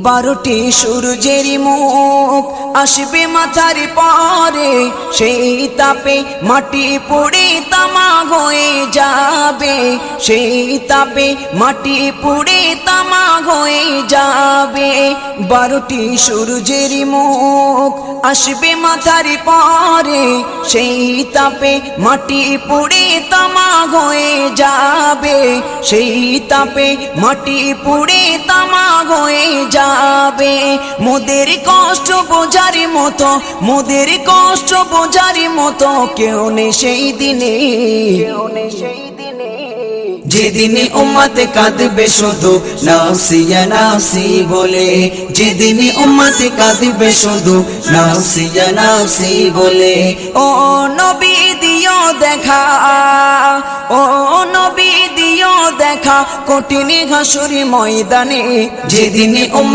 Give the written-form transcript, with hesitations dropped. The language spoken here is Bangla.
12টি সূর্যের মুখ আসবে মাথার পরে, সেই তাপে মাটি পুড়ে তামা হয়ে যাবে, সেই তাপে মাটি পুড়ে তামা হয়ে যাবে। 12টি সূর্যের মুখ আসবে মাথার পরে, সেই তাপে মাটি পুড়ে তামা হয়ে যাবে, সেই তাপে মাটি পুড়ে তামা হয়ে যাবে। মোদের কষ্ট বোঝার মতো, মোদের কষ্ট বোঝার মতো কেউ নেই সেই দিনে, যেদিনে উম্মত কাঁদবে শুধু নাফসি ইয়া নাফসি বলে, যেদিনে উম্মত কাঁদবে শুধু নাফসি ইয়া নাফসি বলে। ও নবী দিও দেখা, ও নবী দিও দেখা কঠিন হাসুর ময়দানে, যেদিনে উম্মত